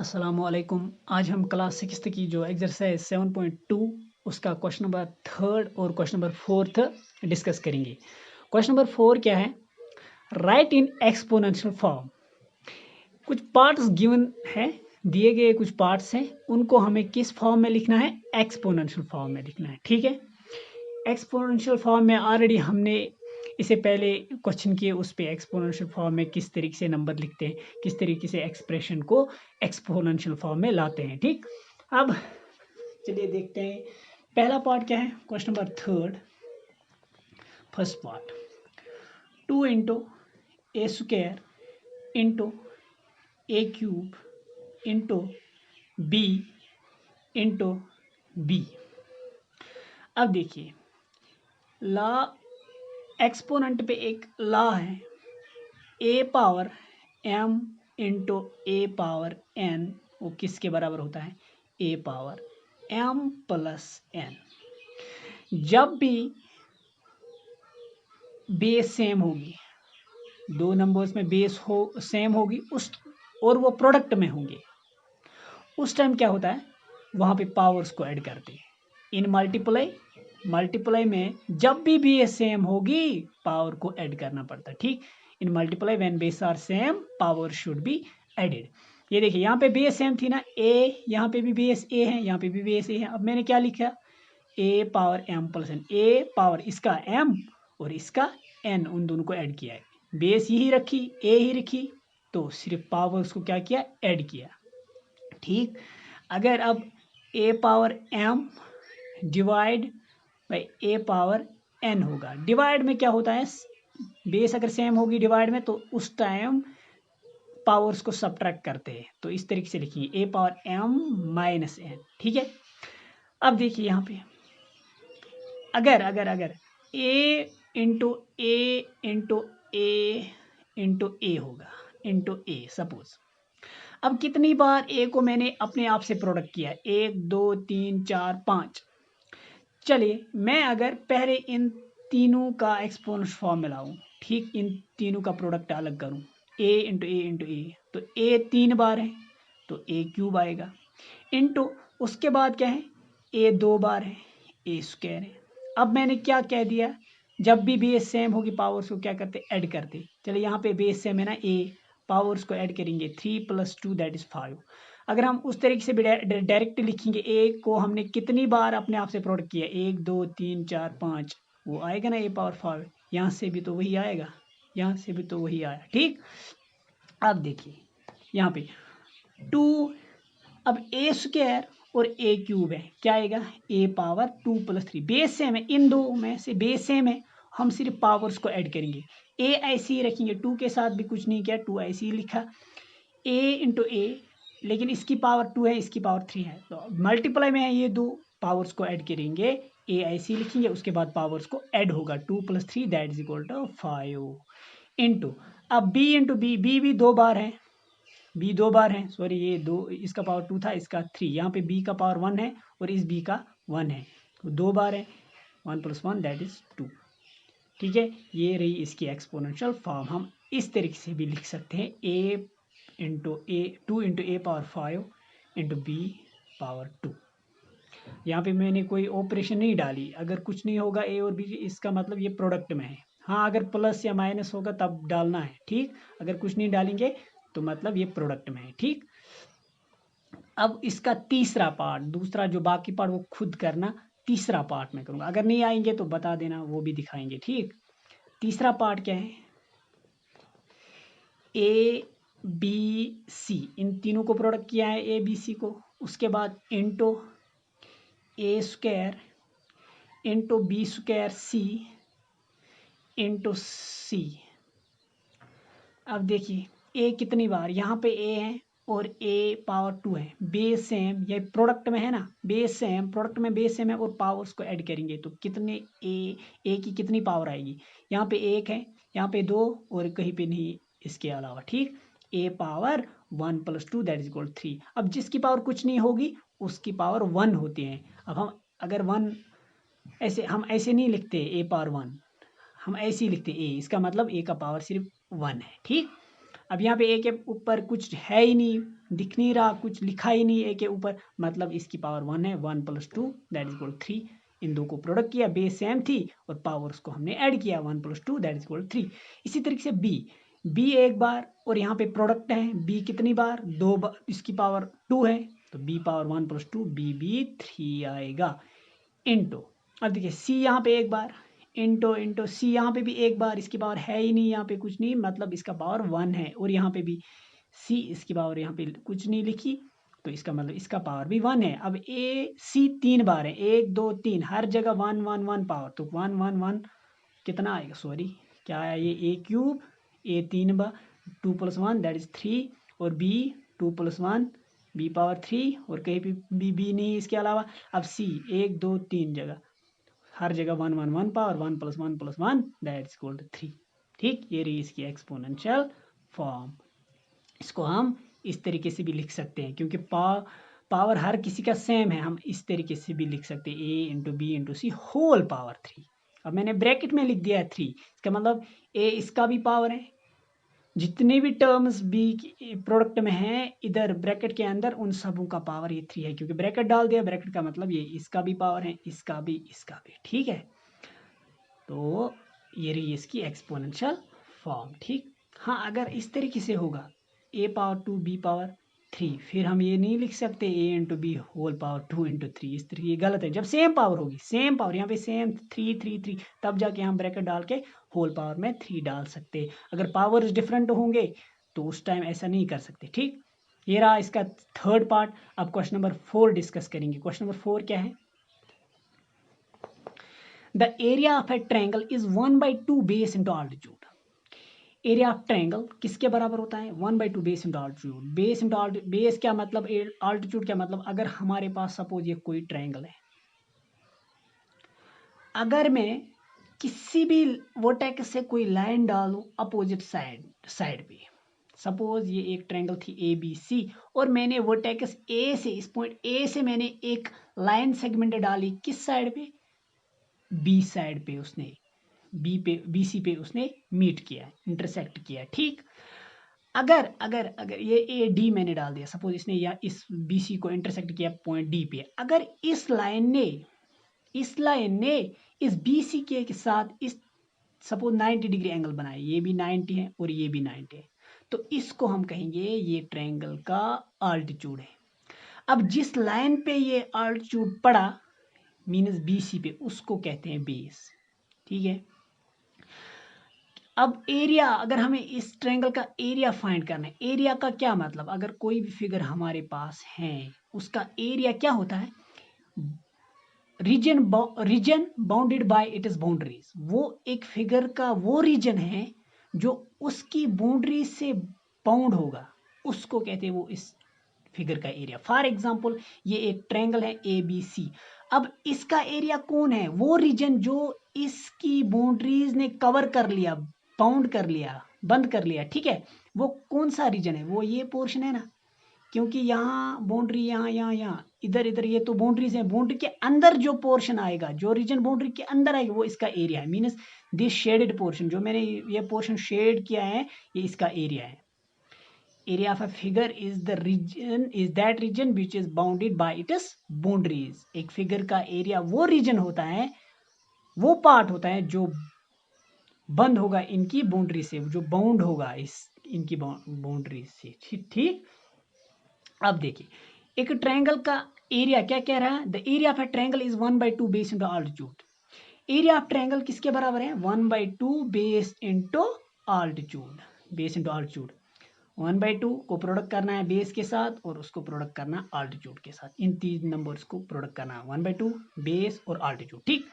अस्सलामुअलैकुम। आज हम क्लास 6th की जो एक्सरसाइज 7.2 उसका क्वेश्चन नंबर 3 और क्वेश्चन नंबर 4 डिस्कस करेंगे। क्वेश्चन नंबर 4 क्या है? Right in exponential form. कुछ पार्ट्स गिवन है, दिए गए कुछ पार्ट्स हैं, उनको हमें किस फॉर्म में लिखना है? एक्सपोनेंशियल फॉर्म में लिखना है। ठीक है, एक्सपोनेंशियल फॉर्म में ऑलरेडी हमने इससे पहले क्वेश्चन किए, उस पे एक्सपोनेंशियल फॉर्म में किस तरीके से नंबर लिखते हैं, किस तरीके से एक्सप्रेशन को एक्सपोनेंशियल फॉर्म में लाते हैं। ठीक, अब चलिए देखते हैं पहला पार्ट क्या है। Question number 3 first part, 2 into a square into a cube into b into b. अब देखिए, लॉ एक्सपोनेंट पे एक लॉ है, a power m into a power n, वो किसके बराबर होता है? A power m plus n। जब भी बेस सेम होगी, दो नंबर्स में बेस हो सेम होगी उस और वो प्रोडक्ट में होंगे, उस टाइम क्या होता है? वहां पे पावर्स को ऐड करते हैं। इन मल्टीप्लाई में जब भी बेस सेम होगी पावर को ऐड करना पड़ता है। ठीक, in multiply when base are same power should be added. ये देखिए, यहाँ पे बेस सेम थी ना, ए, यहाँ पे भी बेस ए है, यहाँ पे भी बेस ए है। अब मैंने क्या लिखा? ए पावर एम प्लस एन। ए पावर इसका एम और इसका एन, उन दोनों को ऐड किया है। बेस यही रखी, ए ही रखी, तो सिर्फ पावर्स को क्या किया? ऐड किया। ठीक, अगर अब a power m divide by a power n होगा, डिवाइड में क्या होता है? बेस अगर सेम होगी डिवाइड में, तो उस टाइम पावर्स को सब्ट्रैक्ट करते हैं। तो इस तरीके से लिखिए, ए पावर एम माइनस एन। ठीक है, अब देखिए यहाँ पे अगर अगर अगर ए इंटू ए इंटू ए इंटू ए होगा, इंटू ए सपोज। अब कितनी बार ए को मैंने अपने आप से प्रोडक्ट किया? 1 2 3 4 5। चलिए, मैं अगर पहले इन तीनों का एक्सपोनेंशियल फॉर्म में लाऊं, ठीक, इन तीनों का प्रोडक्ट अलग करूं, ए इंटू ए इंटू ए, तो ए 3 बार है तो ए क्यूब आएगा, इंटू उसके बाद क्या है? ए 2 बार है, ए स्क्वायर है। अब मैंने क्या कह दिया? जब भी बेस सेम होगी पावर्स को क्या करते? ऐड करते। चलिए, यहाँ पे बेस सेम है ना, ए, पावर्स को ऐड करेंगे, 3 + 2 दैट इज 5। अगर हम उस तरीके से भी डायरेक्ट लिखेंगे, ए को हमने कितनी बार अपने आप से प्रोडक्ट किया? 1 2 3 4 5, वो आएगा ना ए पावर 5। यहाँ से भी तो वही आएगा, यहाँ से भी तो वही आया। ठीक, अब देखिए यहाँ पे 2, अब ए स्क्वायर और ए क्यूब है, क्या आएगा? ए पावर 2 + 3। बेस सेम है, इन दो में से बेस सेम है, हम सिर्फ पावर्स को ऐड करेंगे। ए ऐसे ही रखेंगे, 2 के साथ भी कुछ नहीं किया, 2 ऐसे ही लिखा, ए इंटू ए, लेकिन इसकी पावर 2 है, इसकी पावर 3 है, तो मल्टीप्लाई में है ये दो, पावर्स को ऐड करेंगे। ए ऐसे ही लिखेंगे, उसके बाद पावर्स को ऐड होगा, 2 + 3 that is equal to 5 into, अब बी इंटू बी, बी भी 2 बार है, बी 2 बार है, सॉरी ये 2, इसका पावर 2 था, इसका 3, यहाँ पे बी का पावर 1 है और इस बी का 1 है, तो 2 बार है, 1 + 1 दैट इज 2। ठीक है, ये रही इसकी एक्सपोनेंशियल फॉर्म। हम इस तरीके से भी लिख सकते हैं, ए into A, 2 into a power 5 into B power 2। यहाँ पे मैंने कोई ऑपरेशन नहीं डाली, अगर कुछ नहीं होगा ए और बी, इसका मतलब ये प्रोडक्ट में है। हाँ, अगर प्लस या माइनस होगा तब डालना है। ठीक, अगर कुछ नहीं डालेंगे तो मतलब ये प्रोडक्ट में है। ठीक, अब इसका तीसरा पार्ट, दूसरा जो बाकी पार्ट वो खुद करना, तीसरा पार्ट में करूँगा, अगर नहीं आएंगे तो बता देना, वो भी दिखाएंगे। ठीक, तीसरा पार्ट क्या है? ए बी सी, इन तीनों को प्रोडक्ट किया है, ए बी सी को, उसके बाद into a square into B square C into सी। अब देखिए, ए कितनी बार? यहाँ पे ए है और ए पावर 2 है, बेस सेम, ये प्रोडक्ट में है ना, बेस सेम, प्रोडक्ट में बेस सेम है और पावर्स को ऐड करेंगे तो कितने ए की कितनी पावर आएगी? यहाँ पे 1 है, यहाँ पे 2 और कहीं पे नहीं इसके अलावा। ठीक, ए पावर 1 + 2 दैट इज इक्वल 3। अब जिसकी पावर कुछ नहीं होगी उसकी पावर 1 होती है। अब हम अगर 1 ऐसे, हम ऐसे नहीं लिखते ए पावर 1, हम ऐसे ही लिखते ए, इसका मतलब ए का पावर सिर्फ 1 है। ठीक, अब यहाँ पे ए के ऊपर कुछ है ही नहीं, दिख नहीं रहा, कुछ लिखा ही नहीं ए के ऊपर, मतलब इसकी पावर 1 है। 1 + 2 दैट इज इक्वल 3। इन दो को प्रोडक्ट किया, बेस सेम थी और पावर्स को हमने ऐड किया, 1 + 2 दैट इज इक्वल 3। इसी तरीके से बी एक बार और यहाँ पे प्रोडक्ट है बी कितनी बार, 2 बार, इसकी पावर 2 है तो बी पावर 1 + 2 बी भी 3 आएगा इंटू। अब देखिए सी यहाँ पे एक बार इंटू सी यहाँ पे भी एक बार, इसकी पावर है ही नहीं यहाँ पे कुछ नहीं, मतलब इसका पावर 1 है। और यहाँ पे भी सी, इसकी पावर यहाँ पे कुछ नहीं लिखी तो इसका मतलब इसका पावर भी 1 है। अब ए सी 3 बार है, 1 2 3, हर जगह 1 1 1 पावर, तो 1 1 1 कितना आएगा, सॉरी क्या आया ये, a³ A 3 bar 2 + 1 that is 3 और b 2 + 1 b पावर 3 और कहीं भी b नहीं इसके अलावा। अब c 1 2 3 जगह, हर जगह 1 1 1 power, 1 + 1 + 1 that is equal to 3। ठीक, ये रही इसकी एक्सपोनेंशियल फॉर्म। इसको हम इस तरीके से भी लिख सकते हैं क्योंकि पावर हर किसी का सेम है, हम इस तरीके से भी लिख सकते हैं a × b × c whole power 3। अब मैंने ब्रैकेट में लिख दिया है 3, इसका मतलब a इसका भी पावर है, जितने भी टर्म्स b प्रोडक्ट में हैं इधर ब्रैकेट के अंदर उन सबों का पावर ये 3 है, क्योंकि ब्रैकेट डाल दिया, ब्रैकेट का मतलब ये इसका भी पावर है, इसका भी, इसका भी। ठीक है, तो ये रही इसकी एक्सपोनेंशियल फॉर्म। ठीक, हाँ अगर इस तरीके से होगा a पावर 2 b पावर 3, फिर हम ये नहीं लिख सकते a × b होल पावर 2 × 3, इस तरीके गलत है। जब सेम पावर होगी, सेम पावर यहाँ पे सेम 3 3 3, तब जाके हम ब्रैकेट डाल के होल पावर में 3 डाल सकते। अगर पावर डिफरेंट होंगे तो उस टाइम ऐसा नहीं कर सकते। ठीक, ये रहा इसका थर्ड पार्ट। अब क्वेश्चन नंबर 4 डिस्कस करेंगे। क्वेश्चन नंबर 4 क्या है, the area of A triangle is 1/2 base into altitude. Area of triangle किसके बराबर होता है, 1/2 base into altitude. Base into base क्या मतलब, ऑल्टीट्यूड क्या मतलब, अगर हमारे पास सपोज ये कोई ट्रायंगल है, अगर मैं किसी भी वर्टेक्स से कोई लाइन डालूं अपोजिट साइड पे, सपोज ये एक ट्रायंगल थी ABC और मैंने वर्टेक्स ए से, इस पॉइंट ए से मैंने एक लाइन सेगमेंट डाली किस साइड पे, बी साइड पे, उसने BC पे उसने मीट किया, इंटरसेक्ट किया। ठीक, अगर अगर अगर ये AD मैंने डाल दिया, सपोज इसने या इस BC को इंटरसेक्ट किया पॉइंट D पे, अगर इस लाइन ने इस BC के साथ इस सपोज 90 डिग्री एंगल बनाया, ये भी 90 है और ये भी 90 है, तो इसको हम कहेंगे ये ट्रायंगल का ऑल्टीट्यूड है। अब जिस लाइन पे ये ऑल्टीट्यूड पड़ा मीन्स BC पे, उसको कहते हैं बेस। ठीक है, अब एरिया, अगर हमें इस ट्रायंगल का एरिया फाइंड करना है, एरिया का क्या मतलब, अगर कोई भी फिगर हमारे पास है उसका एरिया क्या होता है, reason bounded by it's boundaries. वो एक फिगर का वो रीजन है जो उसकी बाउंड्री से बाउंड होगा, उसको कहते हैं वो इस फिगर का एरिया। फॉर एग्जाम्पल ये एक ट्रायंगल है ABC, अब इसका एरिया कौन है, वो रीजन जो इसकी बाउंड्रीज ने कवर कर लिया, बाउंड कर लिया, बंद कर लिया। ठीक है, वो कौन सा रीजन है, वो ये पोर्शन है ना, क्योंकि यहाँ बाउंड्री, यहाँ इधर इधर, ये तो बाउंड्रीज है, बाउंड्री के अंदर जो पोर्शन आएगा, जो रीजन बाउंड्री के अंदर आएगा वो इसका एरिया है। मीन्स दिस शेडेड पोर्शन, जो मैंने ये पोर्शन शेड किया है, ये इसका एरिया है। area of a figure is that region which is bounded by its boundaries। एक फिगर का एरिया वो रीजन होता है, वो पार्ट होता है जो बंद होगा इनकी बाउंड्री से, जो बाउंड होगा इस इनकी बाउंड्री से। ठीक, अब देखिए एक ट्रायंगल का एरिया क्या कह रहा है, the area of A triangle is 1/2 base into altitude. Area of triangle किसके बराबर है, 1/2 base into altitude, base into altitude. 1/2 को प्रोडक्ट करना है बेस के साथ और उसको प्रोडक्ट करना है ऑल्टीट्यूड के साथ, इन तीन नंबर्स को प्रोडक्ट करना है, 1/2 बेस और ऑल्टीट्यूड। ठीक,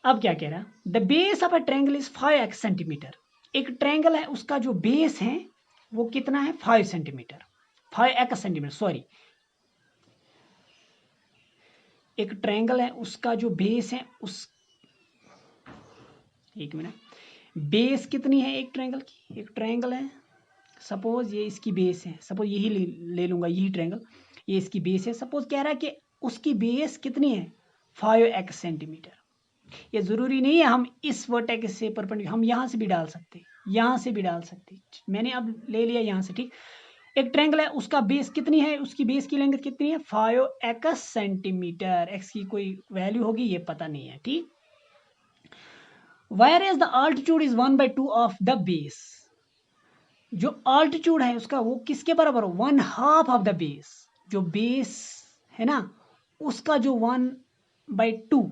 अब क्या कह रहा है, the base of a triangle is 5x centimetre. एक ट्रायंगल है उसका जो बेस है वो कितना है, 5 सेंटीमीटर, 5x सेंटीमीटर, सॉरी। एक ट्रायंगल है उसका जो बेस है उस, एक मिनट, बेस कितनी है एक ट्रायंगल की, एक ट्रायंगल है सपोज ये इसकी बेस है, सपोज यही ले लूंगा, यही ट्रायंगल, ये इसकी बेस है। सपोज कह रहा है कि उसकी बेस कितनी है, 5x सेंटीमीटर। ये जरूरी नहीं है हम इस वर्टेक्स से परपेंडिकुलर, हम यहाँ से भी डाल सकते, यहाँ से भी डाल सकते, मैंने अब ले लिया यहाँ से। ठीक, एक ट्रायंगल है, उसका बेस कितनी है, उसकी बेस की लेंथ कितनी है 5x सेंटीमीटर। x की कोई वैल्यू होगी, ये पता नहीं है, ठीक। Whereas the altitude is 1/2 of the base, जो altitude है उसका वो किसके बराबर हो, 1/2 ऑफ द बेस। जो बेस है ना उसका जो 1/2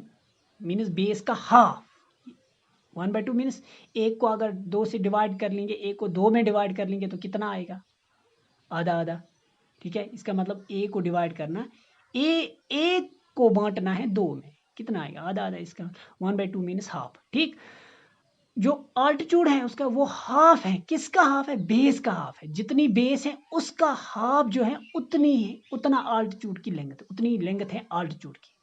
मीन्स बेस का हाफ। 1/2 मीन्स एक को अगर 2 से डिवाइड कर लेंगे, एक को 2 में डिवाइड कर लेंगे तो कितना आएगा, आधा आधा, ठीक है। इसका मतलब ए को डिवाइड करना, ए को बांटना है 2 में, कितना आएगा, आधा आधा। इसका 1/2 मीन्स हाफ, ठीक। जो अल्टीट्यूड है उसका वो हाफ है, किसका हाफ है, बेस का हाफ है। जितनी बेस है उसका हाफ जो है उतनी है, उतना अल्टीट्यूड की लेंथ, उतनी लेंथ है अल्टीट्यूड की,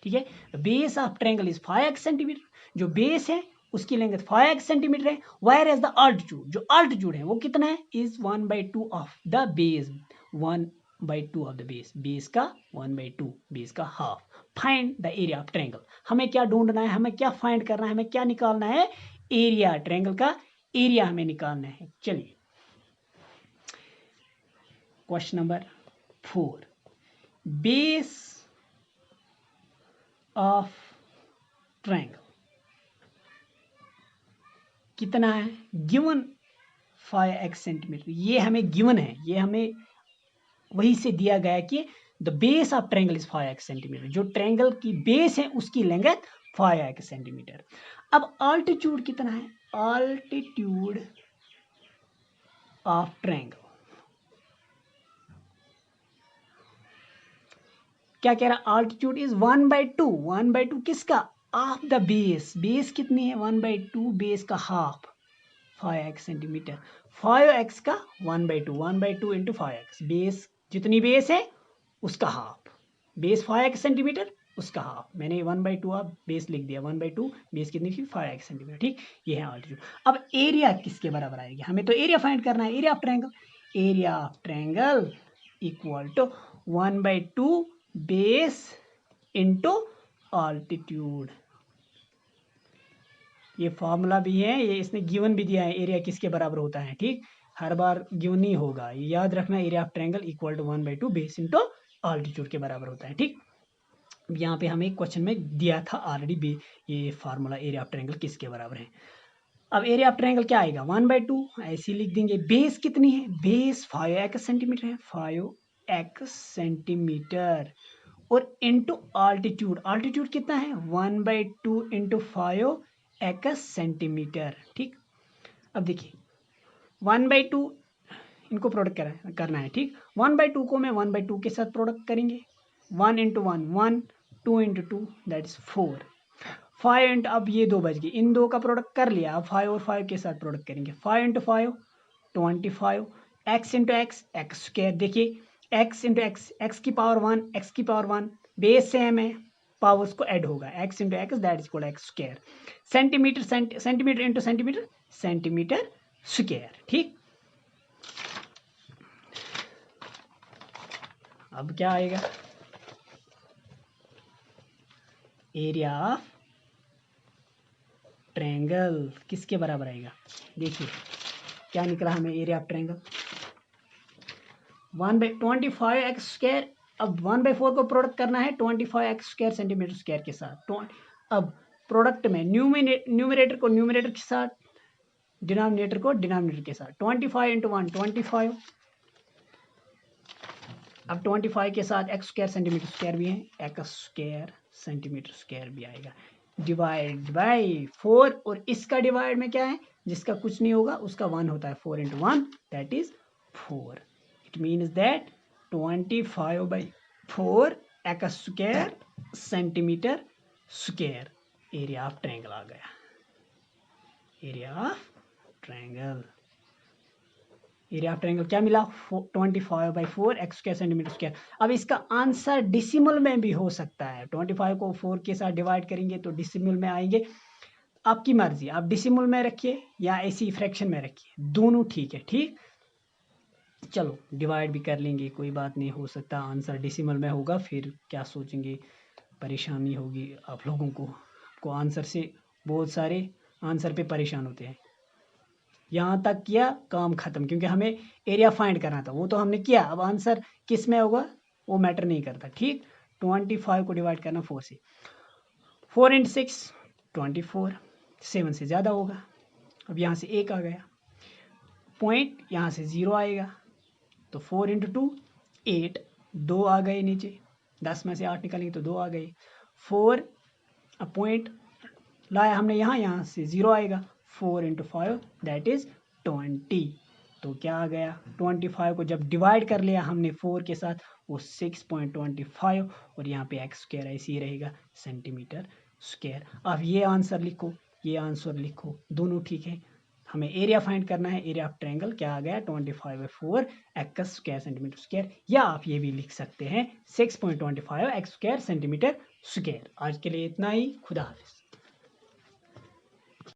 ठीक है। Base of triangle is 5x centimetre, जो बेस है उसकी लेंथ 5x सेंटीमीटर है। वायर एज द अल्टीट्यूड, जो अल्टीट्यूड है वो कितना है, is 1/2 of the base, 1/2 of the base, base का 1/2, बेस का half. Find the area of triangle, हमें क्या ढूंढना है, हमें क्या फाइंड करना है, हमें क्या निकालना है, एरिया, ट्रायंगल का एरिया हमें निकालना है। चलिए question number 4, base of triangle कितना है, गिवन 5x सेंटीमीटर, ये हमें गिवन है, ये हमें वही से दिया गया है कि the base of triangle is 5x centimetre, जो ट्रायंगल की बेस है उसकी लेंथ 5x सेंटीमीटर। अब अल्टीट्यूड कितना है, अल्टीट्यूड ऑफ ट्रायंगल क्या कह रहा, अल्टीट्यूड इज 1/2, 1/2 किसका, ऑफ द बेस, बेस कितनी है 1/2, बेस का हाफ 5x सेंटीमीटर, 5x का 1/2, 1/2 इंटू 5x, बेस जितनी बेस है उसका हाफ, बेस 5x सेंटीमीटर उसका हाफ, मैंने 1/2 ऑफ बेस लिख दिया, 1/2 बेस कितनी थी 5x सेंटीमीटर, ठीक। ये है अल्टीट्यूड। अब एरिया किसके बराबर आएगी, हमें तो एरिया फाइंड करना है, area of triangle, area of triangle equal to 1/2 base into altitude. ये फॉर्मूला भी है, ये इसने गिवन भी दिया है, एरिया किसके बराबर होता है, ठीक। हर बार गिवन नहीं होगा, ये याद रखना, area of triangle equal to 1/2 base into altitude के बराबर होता है, ठीक। यहाँ पे हमें क्वेश्चन में दिया था ऑलरेडी भी ये फार्मूला, एरिया ऑफ ट्रायंगल किसके बराबर है। अब एरिया ऑफ ट्रायंगल क्या आएगा 1/2, ऐसे लिख देंगे। बेस कितनी है, बेस 5x सेंटीमीटर है, 5x सेंटीमीटर, और इंटू अल्टीट्यूड, अल्टीट्यूड कितना है 1/2 इंटू 5x सेंटीमीटर, ठीक। अब देखिए 1/2 इनको प्रोडक्ट करना है, ठीक। 1/2 को मैं 1/2 के साथ प्रोडक्ट करेंगे, 1 into 1 1, 2 into 2 that is 4, 5 into, अब ये दो बच गए, इन दो का प्रोडक्ट कर लिया, अब 5 और 5 के साथ प्रोडक्ट करेंगे, 5 into 5 25, x into x square, देखिए x इंटू एक्स की पावर 1, x की पावर 1, बेस सेम है, पावर्स को ऐड होगा, x into x that is equal x square, centimetre centimetre into centimetre, centimetre square, ठीक। अब क्या आएगा, एरिया ऑफ ट्रायंगल किसके बराबर आएगा, देखिए क्या निकला हमें, area of triangle 1/25x square. अब 1/4 को प्रोडक्ट करना है 25x स्क्वायर सेंटीमीटर स्क्वायर के साथ, अब प्रोडक्ट में न्यूमरेटर को न्यूमरेटर के साथ, डिनोमिनेटर को डिनोमिनेटर के साथ, 25 इंटू 1 25, अब 25 के साथ x स्क्वायर सेंटीमीटर स्क्वायर भी है, x स्क्वायर सेंटीमीटर स्क्वायर भी आएगा, डिवाइड बाय 4, और इसका डिवाइड में क्या है, जिसका कुछ नहीं होगा उसका 1 होता है, 4 into 1 that is 4, it means that 25/4 x square centimetre square area of triangle आ गया, area of triangle. Area of triangle क्या मिला 25/4 x स्क्वायर सेंटीमीटर स्क्वायर। अब इसका आंसर डिसिमल में भी हो सकता है, 25 को 4 के साथ डिवाइड करेंगे तो डिसिमल में आएंगे, आपकी मर्जी, आप डिसिमल में रखिए या ऐसी फ्रैक्शन में रखिए, दोनों ठीक है, ठीक। चलो डिवाइड भी कर लेंगे, कोई बात नहीं, हो सकता आंसर डिसिमल में होगा, फिर क्या सोचेंगे, परेशानी होगी आप लोगों को आंसर से, बहुत सारे आंसर पे परेशान होते हैं, यहाँ तक किया, काम खत्म, क्योंकि हमें एरिया फाइंड करना था, वो तो हमने किया। अब आंसर किस में होगा वो मैटर नहीं करता, ठीक। 25 को डिवाइड करना 4 से, 4 × 6 24, 7 से ज़्यादा होगा। अब यहाँ से 1 आ गया, पॉइंट यहाँ से 0 आएगा, तो 4 × 2 8, 2 आ गए नीचे, 10 में से 8 निकालेंगे तो 2 आ गए। 4 पॉइंट लाया हमने यहाँ से 0 आएगा, 4 × 5 दैट इज़ 20। तो क्या आ गया, 25 को जब डिवाइड कर लिया हमने 4 के साथ, वो 6.25, और यहाँ पे x स्क्वायर ऐसे ही रहेगा सेंटीमीटर स्क्वायर। अब ये आंसर लिखो, ये आंसर लिखो, दोनों ठीक है। हमें एरिया फाइंड करना है, एरिया ऑफ ट्रायंगल क्या आ गया, 25/4 x स्क्वायर सेंटीमीटर स्क्वायर, या आप ये भी लिख सकते हैं 6.25 x स्क्वायर सेंटीमीटर स्क्वायर। आज के लिए इतना ही, खुदा हाफिज।